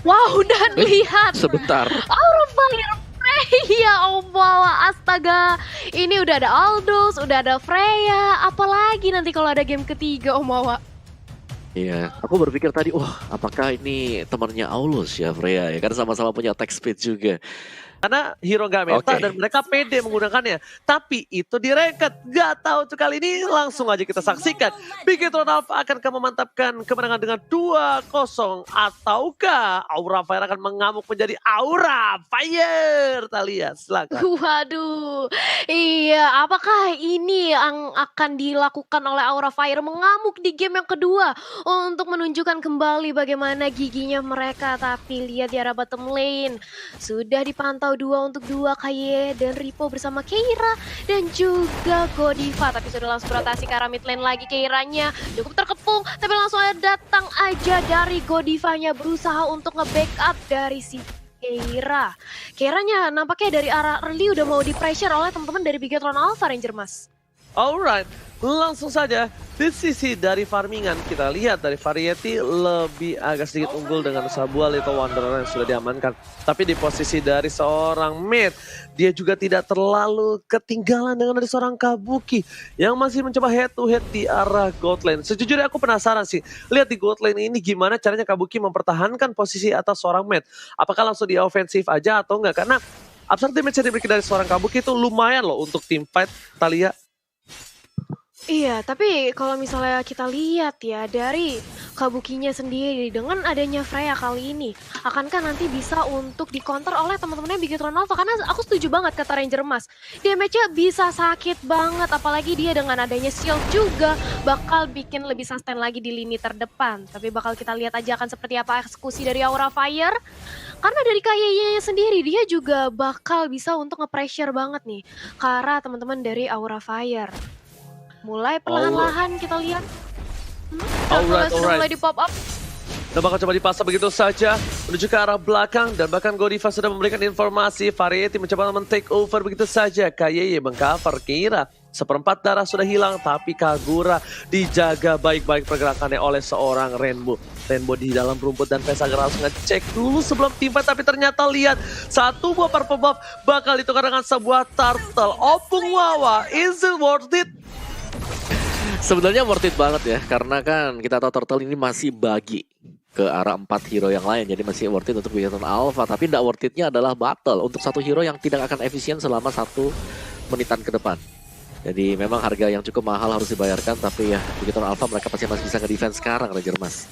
Wow, dan lihat Sebentar. Aura Fire Freya, oh wow, astaga. Ini udah ada Aldous, udah ada Freya. Apalagi nanti kalau ada game ketiga, Om Wawa. Iya, aku berpikir tadi, wah apakah ini temannya Aulus ya Freya ya kan sama-sama punya attack speed juga. Karena hero gak meta Oke. dan mereka pede menggunakannya. Tapi itu direket. Gak tahu tuh kali ini langsung aja kita saksikan. Bigetron Alpha akan memantapkan kemenangan dengan 2-0. Ataukah Aura Fire akan mengamuk menjadi Aura Fire? Talia, silakan. Waduh, iya, apakah ini yang akan dilakukan oleh Aura Fire mengamuk di game yang kedua untuk menunjukkan kembali bagaimana giginya mereka. Tapi lihat di arah bottom lane, sudah dipantau 2-2 Kaye dan Ripo bersama Keira dan juga Godiva. Tapi sudah langsung rotasi ke arah mid lane lagi, Keiranya cukup terkepung, tapi langsung datang aja dari Godivanya berusaha untuk nge-backup dari si Keira. Keiranya nampaknya dari arah early udah mau di-pressure oleh teman-teman dari Bigetron Alpha Ranger, Mas. Alright, langsung saja di sisi dari farmingan kita lihat dari Variety lebih agak sedikit unggul dengan sebuah Little Wanderer yang sudah diamankan. Tapi di posisi dari seorang mid, dia juga tidak terlalu ketinggalan dengan dari seorang Kabuki yang masih mencoba head to head di arah gold lane. Sejujurnya aku penasaran sih, lihat di gold lane ini gimana caranya Kabuki mempertahankan posisi atas seorang mid. Apakah langsung dia ofensif aja atau enggak? Karena absurd damage yang diberikan dari seorang Kabuki itu lumayan loh untuk team fight, Talia. Iya, tapi kalau misalnya kita lihat ya dari Kabukinya sendiri dengan adanya Freya kali ini, akankah nanti bisa untuk dikonter oleh teman-temannya Bigetron Alpha? Karena aku setuju banget kata Ranger Mas, damage-nya bisa sakit banget, apalagi dia dengan adanya shield juga bakal bikin lebih sustain lagi di lini terdepan. Tapi bakal kita lihat aja akan seperti apa eksekusi dari Aura Fire. Karena dari KYY-nya sendiri dia juga bakal bisa untuk nge-pressure banget nih ke arah teman-teman dari Aura Fire. Mulai perlahan-lahan kita lihat. Sudah mulai di pop up. Dan bakal coba dipasang begitu saja menuju ke arah belakang dan bahkan Godiva sudah memberikan informasi. Variety mencoba men-take over begitu saja. KYY mengcover Keira. Seperempat darah sudah hilang tapi Kagura dijaga baik-baik pergerakannya oleh seorang Rainbow. Rainbow di dalam rumput dan Vesager harus ngecek dulu sebelum teamfight, tapi ternyata lihat satu buah purple buff bakal ditukar dengan sebuah turtle. Opung Wawa, is it worth it? Sebenarnya worth it banget ya, karena kan kita tahu Turtle ini masih bagi ke arah 4 hero yang lain, jadi masih worth it untuk Bigetron Alpha. Tapi tidak worth it-nya adalah battle untuk satu hero yang tidak akan efisien selama 1 menitan ke depan. Jadi memang harga yang cukup mahal harus dibayarkan, tapi ya Bigetron Alpha mereka pasti masih bisa nge-defense sekarang, Ranger Mas.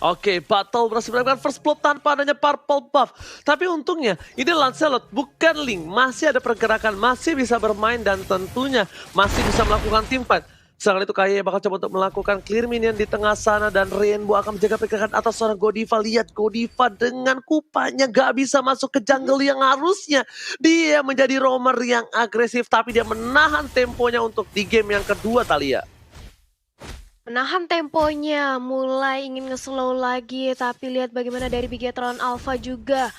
Oke, battle berhasil mendapatkan first blood tanpa adanya purple buff. Tapi untungnya ini Lancelot bukan Link, masih ada pergerakan, masih bisa bermain dan tentunya masih bisa melakukan teamfight. Sedangkan itu KYY bakal coba untuk melakukan clear minion di tengah sana dan Rainbow akan menjaga pergerakan atas seorang Godiva. Lihat Godiva dengan kupanya gak bisa masuk ke jungle yang harusnya dia menjadi roamer yang agresif, tapi dia menahan temponya untuk di game yang kedua, Talia. Menahan temponya, mulai ingin nge-slow lagi, tapi lihat bagaimana dari Bigetron Alpha juga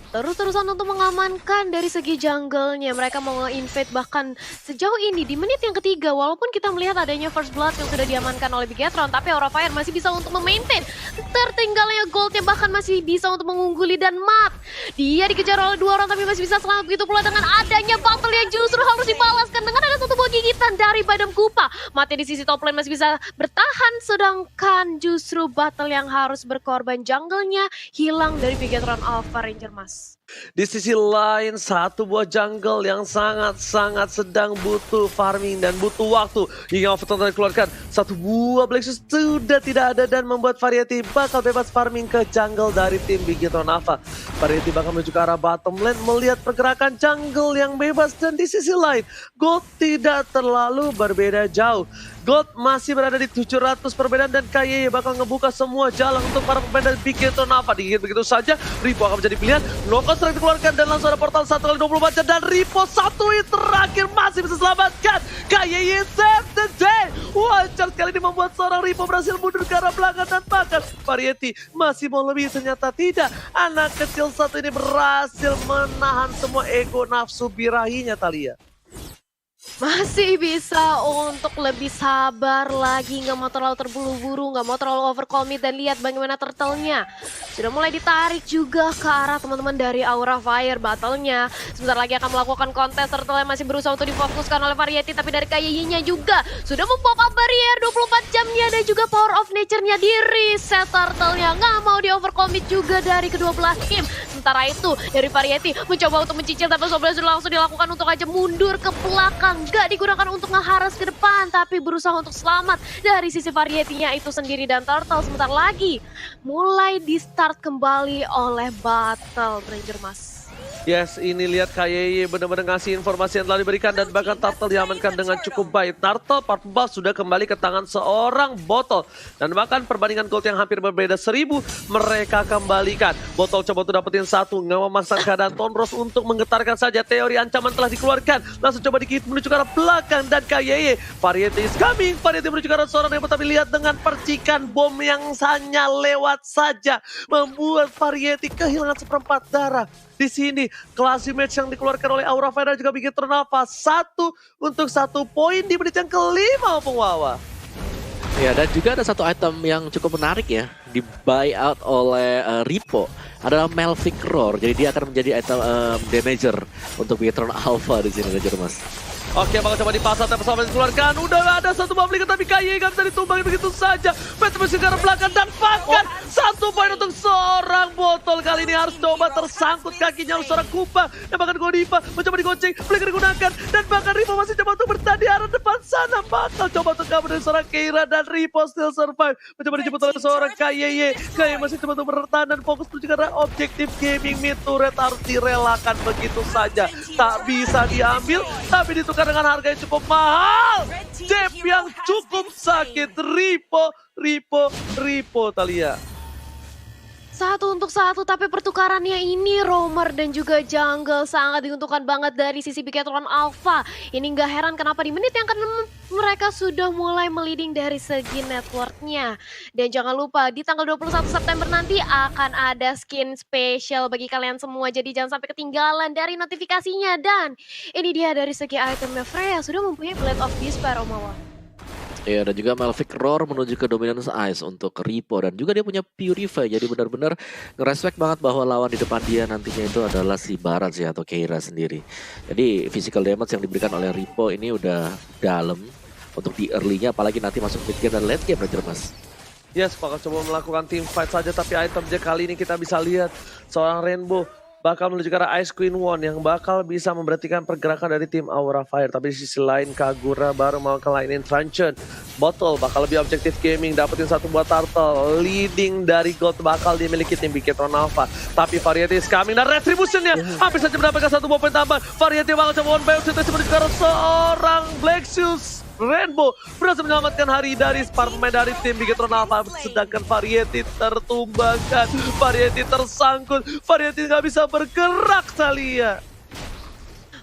terus-terusan untuk mengamankan dari segi jungle-nya. Mereka mau nge-invade bahkan sejauh ini di menit yang ketiga, walaupun kita melihat adanya first blood yang sudah diamankan oleh Bigetron, tapi Aura Fire masih bisa untuk memaintain tertinggalnya goldnya, bahkan masih bisa untuk mengungguli. Dan Mat, dia dikejar oleh 2 orang tapi masih bisa selamat, begitu pula dengan adanya battle yang justru harus dibalaskan dengan ada satu buah gigitan dari Badam Kupa. Matnya di sisi top lane masih bisa bertahan, sedangkan justru battle yang harus berkorban jungle-nya hilang dari Bigetron Alpha, Ranger Mas. Di sisi lain, satu buah jungle yang sangat-sangat sedang butuh farming dan butuh waktu. Hingga Overton dikeluarkan, satu buah Blacksus sudah tidak ada dan membuat Variety bakal bebas farming ke jungle dari tim Bigetron Alpha. Variety bakal menuju ke arah bottom lane melihat pergerakan jungle yang bebas. Dan di sisi lain, Gold tidak terlalu berbeda jauh. Gold masih berada di 700 perbedaan dan KYY bakal ngebuka semua jalan untuk para pemain dari Bigetron Alpha. Digigit begitu saja, Ripo akan menjadi pilihan. Knockout strike dikeluarkan dan langsung ada portal 1x24 jam dan Ripo satu hit terakhir masih bisa selamatkan. KYY save the day. Wajar sekali ini membuat seorang Ripo berhasil mundur ke arah belakang dan bahkan Variety masih mau lebih, ternyata tidak. Anak kecil satu ini berhasil menahan semua ego nafsu birahinya, Talia. Masih bisa untuk lebih sabar lagi, nggak mau terlalu terburu-buru, nggak mau terlalu overcommit, dan lihat bagaimana turtle-nya sudah mulai ditarik juga ke arah teman-teman dari Aura Fire. Battle-nya sebentar lagi akan melakukan kontes, Turtle yang masih berusaha untuk difokuskan oleh Variety, tapi dari KYY-nya juga sudah mempop up barrier 24 jamnya dan juga power of nature-nya di reset. Turtle-nya nggak mau di overcommit juga dari kedua belah tim. Sementara itu dari Variety mencoba untuk mencicil, tapi sudah langsung dilakukan untuk aja mundur ke belakang. Gak digunakan untuk ngeharas ke depan, tapi berusaha untuk selamat dari sisi Variety-nya itu sendiri. Dan Turtle sebentar lagi mulai di start kembali oleh Battle Ranger Mas. Yes, ini lihat KYY benar-benar ngasih informasi yang telah diberikan dan bahkan Turtle diamankan dengan cukup baik. Turtle Purple sudah kembali ke tangan seorang Botol. Dan bahkan perbandingan gold yang hampir berbeda 1000 mereka kembalikan. Botol coba untuk dapetin satu, nggak memaksakan keadaan Tonros untuk menggetarkan saja. Teori ancaman telah dikeluarkan. Langsung coba dikit menuju ke arah belakang dan KYY. Variety is coming. Variety menuju ke arah seorang yang tapi lihat dengan percikan bom yang hanya lewat saja. Membuat Variety kehilangan seperempat darah. Di sini, classy match yang dikeluarkan oleh Aura Fire juga bikin ternafas. 1-1 poin di menit yang kelima, Opung Wawa. Ya, dan juga ada satu item yang cukup menarik ya, di buyout oleh Ripo. Adalah Melvic Roar, jadi dia akan menjadi item damager untuk Bigetron Alpha di sini, Ranger Mas. Oke, bakal coba dipasang, tapi pesawat dikeluarkan. Udah gak ada satu publik, tapi KYY gak bisa ditumbangin begitu saja. Pet masih ke arah belakang dan bahkan 1 poin untuk seorang Botol. Kali ini harus coba tersangkut kakinya oleh seorang Kupa. Dan bahkan Godiva mencoba digoceng, flicker digunakan. Dan bahkan Ripo masih coba untuk bertahan di arah depan sana. Bakal coba untuk kabur dari seorang Keira dan Ripo still survive. Mencoba dijemput oleh seorang KYY. KYY masih coba untuk bertahan dan fokus menuju ke arah objektif gaming mid turret harus direlakan begitu saja. Tak bisa diambil, tapi ditukar dengan harga yang cukup mahal. Jeb yang cukup sakit. Ripo Talia. 1-1, tapi pertukarannya ini Roamer dan juga Jungle sangat diuntungkan banget dari sisi Bigetron Alpha. Ini nggak heran kenapa di menit yang ke-6 mereka sudah mulai meliding dari segi networknya. Dan jangan lupa di tanggal 21 September nanti akan ada skin spesial bagi kalian semua. Jadi jangan sampai ketinggalan dari notifikasinya. Dan ini dia dari segi itemnya, Freya sudah mempunyai Blade of Despair, Omawa. Ya, dan juga Melvic Roar menuju ke Dominance Ice untuk Ripo. Dan juga dia punya Purify, jadi benar-benar ngerespek banget bahwa lawan di depan dia nantinya itu adalah si Barat sih atau Keira sendiri. Jadi physical damage yang diberikan oleh Ripo ini udah dalam untuk di early-nya, apalagi nanti masuk mid game dan late game, Ranger Mas. Yes, bakal coba melakukan team fight saja, tapi itemnya kali ini kita bisa lihat seorang Rainbow bakal menuju ke arah Ice Queen One yang bakal bisa memberhentikan pergerakan dari tim Aura Fire. Tapi di sisi lain Kagura baru mau kelainin Truncheon. Bottle bakal lebih objektif gaming, dapetin satu buat Turtle. Leading dari gold bakal dimiliki tim Bigetron Alpha. Tapi Variety is coming dan Retribution-nya hampir saja mendapatkan satu buah poin tambahan. Variety bakal coba one by one situasi menuju ke arah seorang Black Shoes. Rainbow berhasil menyelamatkan hari dari para pemain dari tim Bigetron Alpha, sedangkan Variety tertumbangkan, Variety tersangkut, Variety nggak bisa bergerak, Talia.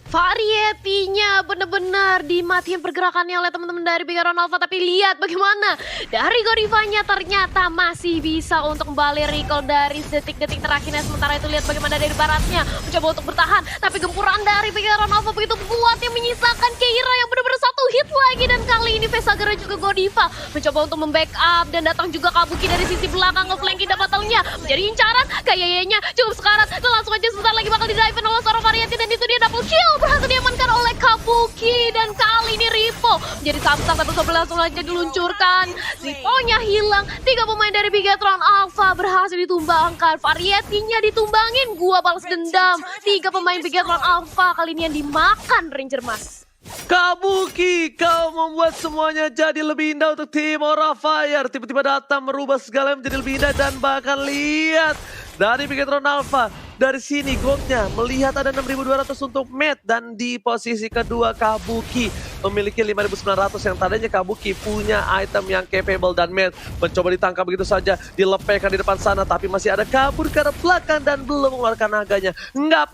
Variety-nya benar-benar dimatiin pergerakannya oleh teman-teman dari Bigetron Alpha. Tapi lihat bagaimana dari Godivanya ternyata masih bisa untuk kembali recall dari detik-detik terakhirnya. Sementara itu lihat bagaimana dari Baratnya mencoba untuk bertahan, tapi gempuran dari Bigetron Alpha begitu kuat yang menyisakan Keira yang benar-benar satu hit lagi. Dan kali ini Vesagara juga Godiva mencoba untuk membackup dan datang juga Kabuki dari sisi belakang nge-flanking dapat taunya menjadi incaran. Kayaknya cukup sekarat dan langsung aja sebentar lagi bakal di-dive oleh seorang Variety dan itu dia double kill berhasil diamankan oleh Kabuki. Dan kali ini Ripo menjadi samsat satu langsung aja diluncurkan. Ripo-nya hilang, 3 pemain dari Bigetron Alpha berhasil ditumbangkan. Variety-nya ditumbangin, gua balas dendam. 3 pemain Bigetron Alpha kali ini yang dimakan Ranger Mas. Kabuki, kau membuat semuanya jadi lebih indah untuk tim Aura Fire. Tiba-tiba datang merubah segala menjadi lebih indah dan bahkan lihat dari Bigetron Alpha. Dari sini goldnya melihat ada 6.200 untuk Matt dan di posisi kedua Kabuki memiliki 5.900 yang tadinya Kabuki punya item yang capable dan Matt mencoba ditangkap begitu saja, dilepehkan di depan sana tapi masih ada kabur ke arah belakang dan belum mengeluarkan naganya. Nggak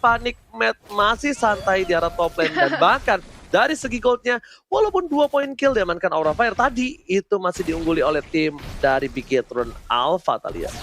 panik, Matt masih santai di arah top lane dan bahkan dari segi goldnya, walaupun 2 poin kill diamankan Aura Fire tadi, itu masih diungguli oleh tim dari Bigetron Alpha, Talia.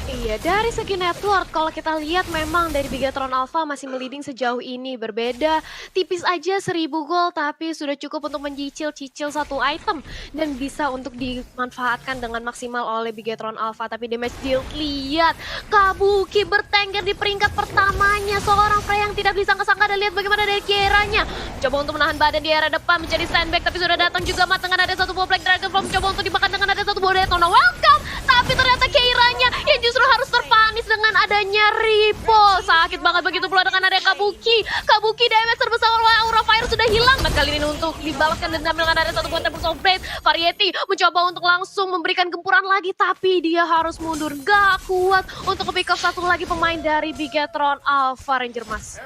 Iya, dari segi network kalau kita lihat memang dari Bigetron Alpha masih meliding sejauh ini. Berbeda tipis aja 1000 gol tapi sudah cukup untuk mencicil-cicil satu item dan bisa untuk dimanfaatkan dengan maksimal oleh Bigetron Alpha. Tapi damage deal lihat Kabuki bertengger di peringkat pertamanya. Seorang Frey yang tidak disangka-sangka dan lihat bagaimana dari Kieranya. Coba untuk menahan badan di area depan menjadi standback tapi sudah datang juga Mat dengan ada satu buah Black Dragonfly mencoba untuk dimakan dengan ada satu buah Detona. Welcome! Tapi ternyata Keiranya yang justru harus terpanis dengan adanya Ripple. Sakit banget begitu pula dengan ada Kabuki. Kabuki damage terbesar oleh Aura Fire sudah hilang. Kali ini untuk dibalaskan dendam dengan ada satu buah Tempest of Blade. Variety mencoba untuk langsung memberikan gempuran lagi. Tapi dia harus mundur. Gak kuat untuk pick up satu lagi pemain dari Bigetron Alpha Ranger Mas.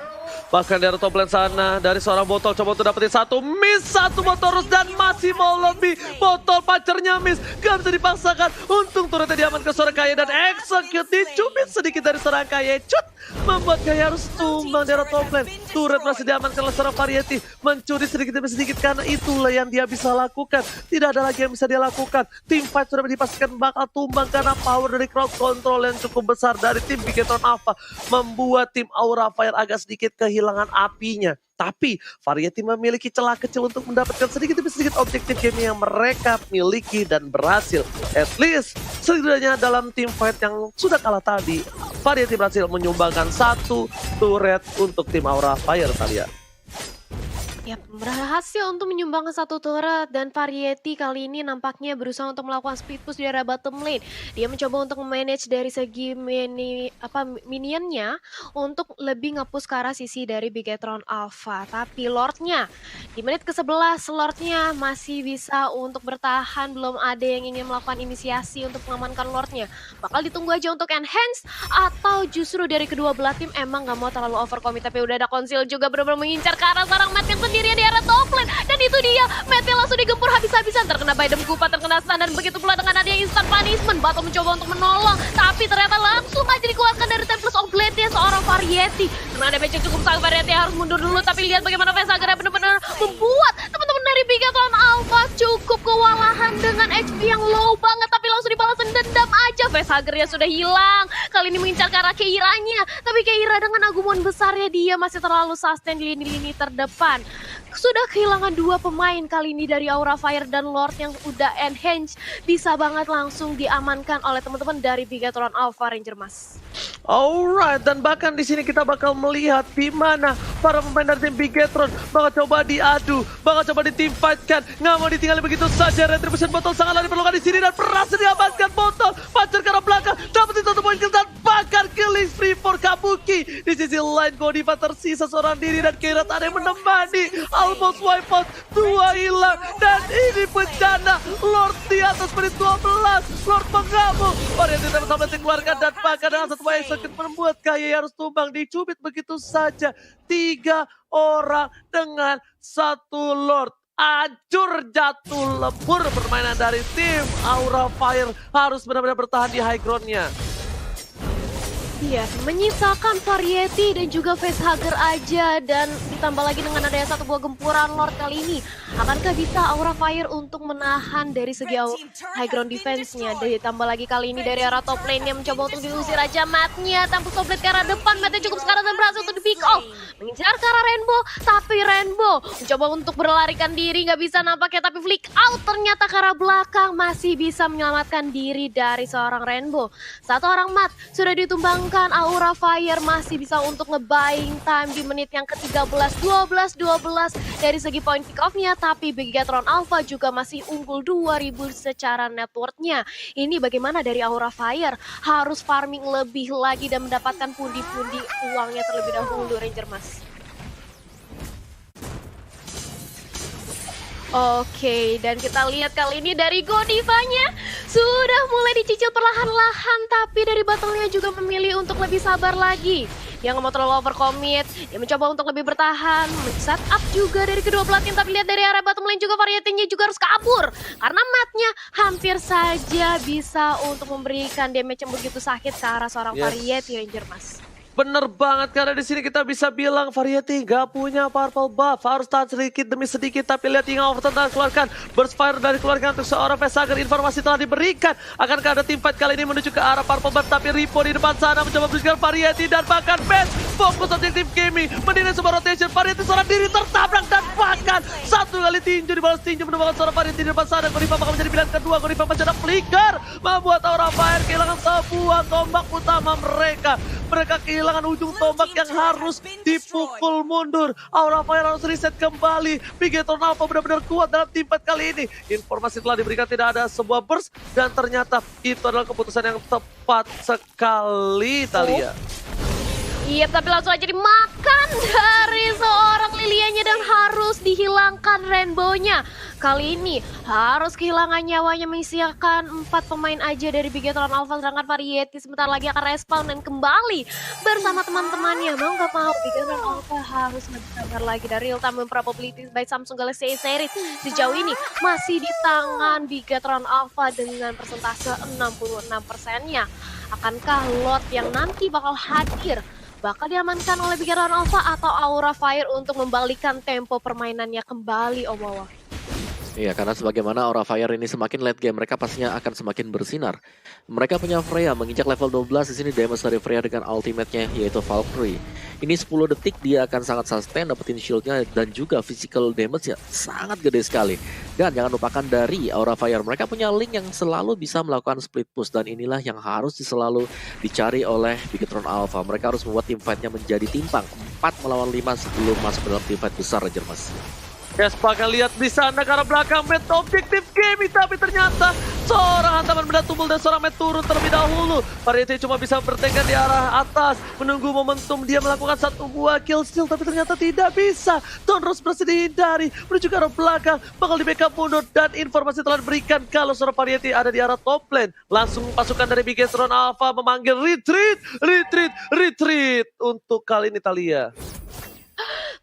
Bahkan dari top lane sana, dari seorang botol coba untuk dapetin satu, miss satu botol terus dan masih mau lebih. Botol pacarnya miss, gak bisa dipaksakan. Untung turretnya diaman ke seorang Kaya dan execute dicubit sedikit dari seorang Kaya. Cut, membuat Kaya harus tumbang dari top lane. Turret masih diamankan oleh seorang Variety, mencuri sedikit demi sedikit karena itulah yang dia bisa lakukan. Tidak ada lagi yang bisa dia lakukan. Tim fight sudah dipastikan bakal tumbang karena power dari crowd control yang cukup besar dari tim Bigetron Alpha membuat tim Aura Fire agak sedikit kehilangan apinya. Tapi Variety memiliki celah kecil untuk mendapatkan sedikit demi sedikit objektif game yang mereka miliki dan berhasil. At least setidaknya dalam tim fight yang sudah kalah tadi, Variety berhasil menyumbangkan satu turret untuk tim Aura Fire Talia. Ya, berhasil untuk menyumbangkan satu turret dan Variety kali ini nampaknya berusaha untuk melakukan speed push di area bottom lane. Dia mencoba untuk manage dari segi minionnya untuk lebih nge-push ke arah sisi dari Bigetron Alpha. Tapi Lordnya di menit ke-11 Lordnya masih bisa untuk bertahan, belum ada yang ingin melakukan inisiasi untuk mengamankan Lordnya. Bakal ditunggu aja untuk enhance atau justru dari kedua belah tim emang gak mau terlalu overcommit. Tapi udah ada konsil juga benar-benar mengincar ke arah seorang Matt yang sendirian di arah top lane. Dan itu dia, Matt langsung digempur habis-habisan. Terkena Baidem Kupa, terkena stun. Dan begitu pula dengan adanya instant punishment. Bato mencoba untuk menolong. Tapi ternyata langsung aja dikeluarkan dari Tempest of Blade-nya seorang Variety. Karena damage yang cukup sangat Variety harus mundur dulu. Tapi lihat bagaimana Vesagar benar-benar membuat teman-teman dari Bigetron Alpha cukup kewalahan dengan HP yang low banget. Tapi langsung dibalasin dendam aja. Vesagarnya sudah hilang. Kali ini mengincar ke arah Keiranya. Tapi Keira dengan agumon besarnya dia masih terlalu sustain di lini-lini terdepan. Sudah kehilangan dua pemain kali ini dari Aura Fire dan Lord yang udah enhance. Bisa banget langsung diamankan oleh teman-teman dari Bigetron Alpha Ranger Mas. Alright, dan bahkan di sini kita bakal melihat di mana para pemain dari tim Bigetron bakal coba diadu, bakal coba ditimfightkan, nggak mau ditinggalin begitu saja. Retribution botol sangatlah diperlukan di sini dan berhasil diamankan botol. Pacar ke arah belakang, dapetin satu poin kill dan bakar killing spree for Kabuki. Di sisi lain Godiva tersisa seorang diri dan Kira tak ada yang menemani. Almost wipe out, dua hilang dan ini bencana. Lord di atas menit 12, Lord mengamuk. Variety sampai dikeluarkan dan bakar dengan satu poin sakit membuat Kaya harus tumbang, dicubit begitu saja. 3 orang dengan satu Lord. Hancur jatuh lebur permainan dari tim Aura Fire, harus benar-benar bertahan di high ground-nya. Iya, menyisakan Variety dan juga Facehugger aja dan ditambah lagi dengan adanya satu buah gempuran Lord kali ini. Akankah bisa Aura Fire untuk menahan dari segi high ground defense-nya? Ditambah lagi kali ini dari arah top lane yang mencoba untuk diusir aja Matt-nya. Tanpa soblet ke arah depan, Matt-nya cukup sekarang dan berhasil untuk di-pick off. Mengincar ke arah Rainbow, tapi Rainbow mencoba untuk berlarikan diri, nggak bisa nampaknya. Tapi flick out ternyata ke arah belakang masih bisa menyelamatkan diri dari seorang Rainbow. Satu orang Matt sudah ditumbang. Aura Fire masih bisa untuk nge-buying time di menit yang ke-13, 12 dari segi point pick off-nya, tapi Bigetron Alpha juga masih unggul 2000 secara net worth-nya. Ini bagaimana dari Aura Fire? Harus farming lebih lagi dan mendapatkan pundi-pundi uangnya terlebih dahulu Ranger Mas. Oke, dan kita lihat kali ini dari Godivanya sudah mulai dicicil perlahan-lahan, tapi dari battle-nya juga memilih untuk lebih sabar lagi. Dia nggak mau terlalu overcommit, dia mencoba untuk lebih bertahan, set up juga dari kedua belah tim, tapi lihat dari arah bottom lane juga Variety-nya juga harus kabur. Karena Matt-nya hampir saja bisa untuk memberikan damage yang begitu sakit ke arah seorang Variety Ranger Mas. Bener banget, karena di sini kita bisa bilang Variety gak punya purple buff, harus tahan sedikit demi sedikit. Tapi lihat King of Thunder keluarkan, burst fire dari keluarkan untuk seorang Vesager. Informasi telah diberikan, akankah ada team fight kali ini menuju ke arah purple buff. Tapi Ripo di depan sana mencoba berikan Variety dan bahkan Best fokus objektif Kimi menilai sebuah rotation. Variety seorang diri tertabrak dan bahkan satu kali tinju dibalas tinju menemukan seorang Variety di depan sana. Gorifa bakal menjadi pilihan kedua. Gorifa masih ada flicker, membuat Aura Fire kehilangan sebuah tombak utama mereka. Mereka kehilangan ujung tombak yang harus dipukul mundur. Aura Fire harus reset kembali. Bigetron Alpha benar-benar kuat dalam tim fight kali ini. Informasi telah diberikan, tidak ada sebuah burst. Dan ternyata itu adalah keputusan yang tepat sekali, Thalia. Iya, tapi langsung aja dimakan dari seorang Lilianya dan harus dihilangkan rainbow-nya. Kali ini harus kehilangan nyawanya menyisakan 4 pemain aja dari Bigetron Alpha, sedangkan Variety sebentar lagi akan respawn dan kembali bersama teman-temannya. Mau nggak mau Bigetron Alpha harus lebih sabar lagi dari real time probabilities by Samsung Galaxy A series. Sejauh ini masih di tangan Bigetron Alpha dengan persentase 66%-nya. Akankah Lord yang nanti bakal hadir bakal diamankan oleh Bigetron Alpha atau Aura Fire untuk membalikan tempo permainannya kembali, Om Wawa? Iya, karena sebagaimana Aura Fire ini semakin late game, mereka pastinya akan semakin bersinar. Mereka punya Freya, menginjak level 12 di sini damage dari Freya dengan ultimate-nya yaitu Valkyrie. Ini 10 detik dia akan sangat sustain, dapetin shield-nya dan juga physical damage ya sangat gede sekali. Dan jangan lupakan dari Aura Fire, mereka punya Link yang selalu bisa melakukan split push dan inilah yang harus selalu dicari oleh Bigetron Alpha. Mereka harus membuat team fight-nya menjadi timpang 4 melawan 5 sebelum masuk ke dalam team fight besar, Ranger Mas. Yes, bakal lihat di sana ke arah belakang Matt objektif Kimi, tapi ternyata seorang hantaman benda tumbul dan seorang Matt turun terlebih dahulu. Variety cuma bisa bertekad di arah atas, menunggu momentum dia melakukan satu buah kill steal, tapi ternyata tidak bisa. Tonros berhasil dihindari, menuju ke arah belakang, bakal di backup mundur dan informasi telah diberikan kalau seorang Variety ada di arah top lane. Langsung pasukan dari Bigetron Alpha memanggil retreat untuk kali ini, Thalia.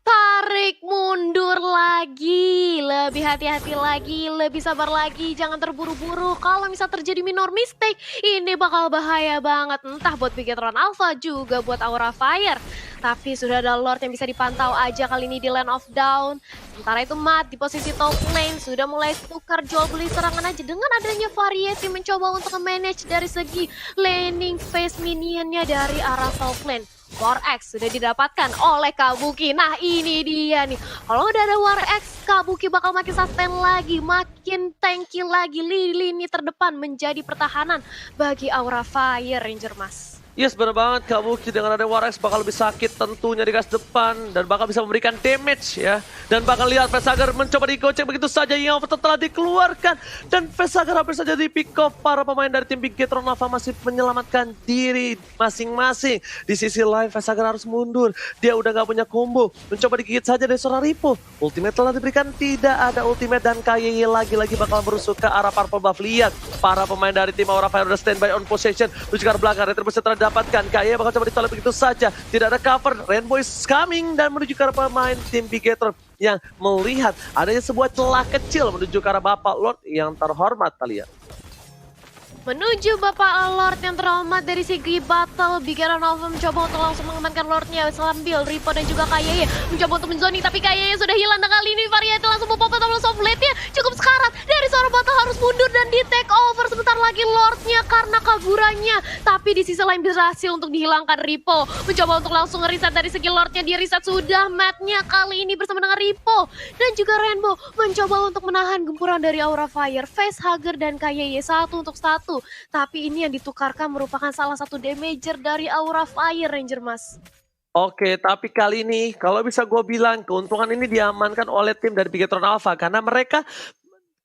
Tarik mundur lagi, lebih hati-hati lagi, lebih sabar lagi, jangan terburu-buru. Kalau misal terjadi minor mistake, ini bakal bahaya banget. Entah buat Bigetron Alpha juga buat Aura Fire. Tapi sudah ada Lord yang bisa dipantau aja kali ini di Land of Dawn. Sementara itu Matt di posisi top lane sudah mulai tukar jual beli serangan aja. Dengan adanya Variety mencoba untuk manage dari segi laning phase minionnya dari arah top lane. War X sudah didapatkan oleh Kabuki. Nah ini dia nih. Kalau udah ada War X, Kabuki bakal makin sustain lagi, makin tanky lagi. Lini terdepan menjadi pertahanan bagi Aura Fire, Ranger Mas. Yes, benar banget. Kabuki dengan ada War X bakal lebih sakit tentunya di gas depan dan bakal bisa memberikan damage ya. Dan bakal lihat Vesager mencoba digocek begitu saja, yang telah dikeluarkan dan Vesager hampir saja di pick off. Para pemain dari tim Bigetron Alpha masih menyelamatkan diri masing-masing. Di sisi lain Vesager harus mundur. Dia udah gak punya combo. Mencoba digigit saja dari seorang Ripo. Ultimate telah diberikan, tidak ada ultimate dan KYY lagi-lagi bakal merusuk ke arah purple buff. Lihat para pemain dari tim Aura Fire udah standby on possession. Menuju ke arah belakang, Retribution telah dapatkan. KYY bakal coba ditolak begitu saja. Tidak ada cover. Rainbow is coming dan menuju ke arah pemain tim Bigetron yang melihat adanya sebuah celah kecil menuju ke arah Bapak Lord yang terhormat, Thalia. Menuju Bapak Lord yang terhormat dari segi battle, Bigetron Alpha mencoba untuk langsung mengamankan Lordnya sambil Ripo dan juga KYY mencoba untuk menzoning, tapi KYY sudah hilang. Dan kali ini Variety langsung mempopo tombol soft blade-nya cukup sekarat dari seorang battle harus mundur dan di take over sebentar lagi Lordnya karena kaburannya. Tapi di sisi lain berhasil untuk dihilangkan. Ripo mencoba untuk langsung reset dari segi Lordnya, di reset sudah Matt-nya kali ini bersama dengan Ripo dan juga Rainbow mencoba untuk menahan gempuran dari Aura Fire. Facehugger dan KYY 1 untuk 1. Tapi ini yang ditukarkan merupakan salah satu damager dari Aura Fire, Ranger Mas. Oke, tapi kali ini kalau bisa gue bilang keuntungan ini diamankan oleh tim dari Bigetron Alpha karena mereka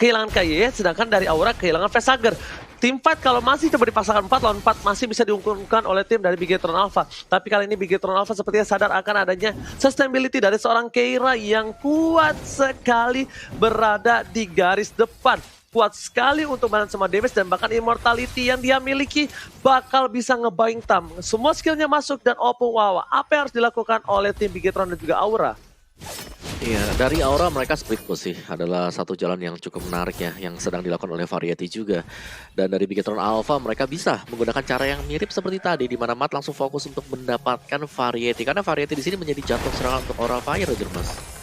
kehilangan KYY sedangkan dari Aura kehilangan Vesager. Tim fight kalau masih coba dipasangkan 4 lawan 4 masih bisa diunggulkan oleh tim dari Bigetron Alpha. Tapi kali ini Bigetron Alpha sepertinya sadar akan adanya sustainability dari seorang Keira yang kuat sekali berada di garis depan. Kuat sekali untuk balance sama damage dan bahkan immortality yang dia miliki bakal bisa ngebuying tam. Semua skillnya masuk dan Oppo Wawa. Apa yang harus dilakukan oleh tim Bigetron dan juga Aura? Iya, dari Aura mereka split push sih adalah satu jalan yang cukup menarik ya, yang sedang dilakukan oleh Variety juga. Dan dari Bigetron Alpha mereka bisa menggunakan cara yang mirip seperti tadi, di mana Mat langsung fokus untuk mendapatkan Variety, karena Variety di sini menjadi jantung serangan untuk Aura Fire, Jermas.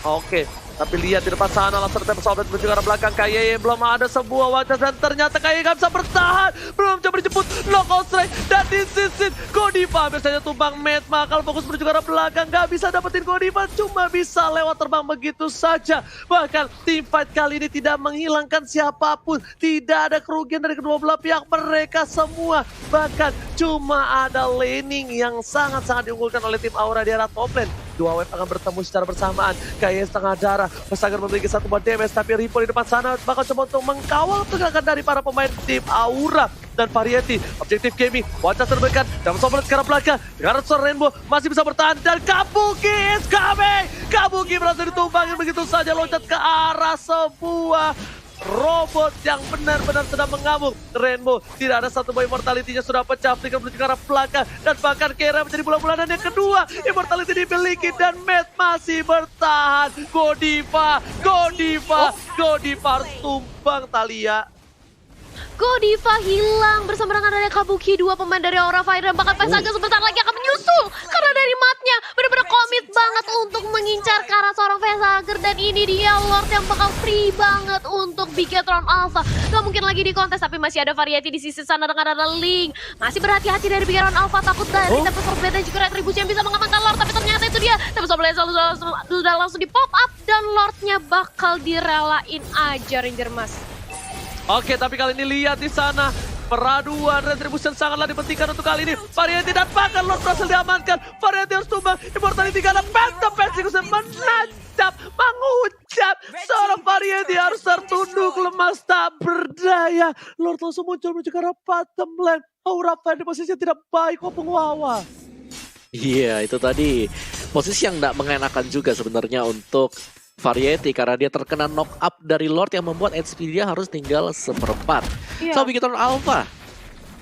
Oke, tapi lihat di depan sana langsung tempat sobret menuju ke arah belakang KYY, belum ada sebuah wajah dan ternyata KYY nggak bisa bertahan, belum coba dijemput knockout strike dan disisin Godiva biasanya tumbang Medma, kalau fokus menuju ke arah belakang nggak bisa dapetin Godiva, cuma bisa lewat terbang begitu saja. Bahkan team fight kali ini tidak menghilangkan siapapun, tidak ada kerugian dari kedua belah pihak, mereka semua bahkan cuma ada laning yang sangat-sangat diunggulkan oleh tim Aura di arah top lane. Dua wave akan bertemu secara bersamaan. Kayaknya setengah darah. Pesagar memiliki satu buah damage. Tapi Ripo di depan sana bakal coba untuk mengkawal pergerakan dari para pemain tim Aura. Dan Variety. Objektif gaming. Wajah terdekat. Dan sobat ke arah belakang. Dengan Sword Rainbow masih bisa bertahan. Dan Kabuki is coming. Kabuki berhasil ditumbangin begitu saja. Loncat ke arah sebuah robot yang benar-benar sedang mengamuk. Rainbow tidak ada satu buah immortality-nya sudah pecah. Flicker menuju ke arah belakang. Dan bahkan Kera menjadi bulan-bulanan yang kedua. Immortality dimiliki dan Matt masih bertahan. Godiva harus tumbang Thalia. Godiva hilang bersama dengan adanya Kabuki, dua pemain dari Aura Fire, dan bahkan Pesaga sebentar lagi akan menyusul karena dari matnya benar-benar komit banget untuk mengincar ke arah seorang Pesager, dan ini dia Lord yang bakal free banget untuk Bigetron Alpha. Gak mungkin lagi di kontes, tapi masih ada Variety di sisi sana dengan ada Link. Masih berhati-hati dari Bigetron Alpha, takut dari Tempest of Blade dan juga Retribution yang bisa mengamankan Lord, tapi ternyata itu dia Tempest of Blade sudah langsung di pop up dan Lordnya bakal direlain aja Ranger Mas. Oke, tapi kali ini lihat di sana peraduan Retribution sangatlah dipentingkan untuk kali ini. Variety dan bahkan Lord berhasil diamankan. Variety harus tumbang. Immortality karena Phantom Persecution menajam, mengucap. Seorang Variety harus tertunduk, lemas, tak berdaya. Lord langsung muncul menuju ke arah bottom lane. Aura Fire di posisi tidak baik, Opung Wawa. Iya, itu tadi posisi yang tidak mengenakan juga sebenarnya untuk Variety, karena dia terkena knock up dari Lord yang membuat HP dia harus tinggal seperempat. So Bigetron Alpha,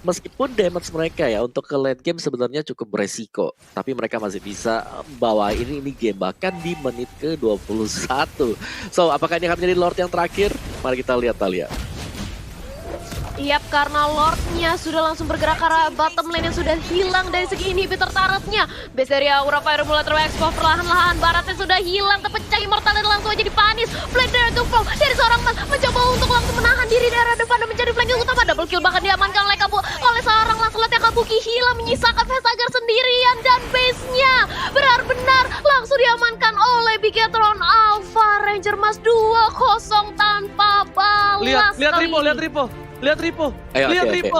meskipun damage mereka ya untuk ke late game sebenarnya cukup beresiko, tapi mereka masih bisa bawa ini game bahkan di menit ke-21. So apakah ini akan menjadi Lord yang terakhir? Mari kita lihat, Thalia. Yap, karena Lordnya sudah langsung bergerak ke arah bottom lane yang sudah hilang dari segi inhibitor turretnya. Base dari Aura Fire mulai terekspos perlahan-lahan. Baratnya sudah hilang, terpecah immortality langsung aja dipanis. Blade dari Tufong dari seorang Mas mencoba untuk langsung menahan diri di arah depan dan mencari flanking utama. Double kill bahkan diamankan oleh seorang Lancelot yang Kabuki hilang, menyisakan Vesagar sendirian. Dan base-nya benar-benar langsung diamankan oleh Bigetron Alpha. Ranger Mas 2-0 tanpa balas. Lihat kali Ripo, ini. lihat Ripo. Lihat Ripo, Ayo, lihat oke. Ripo.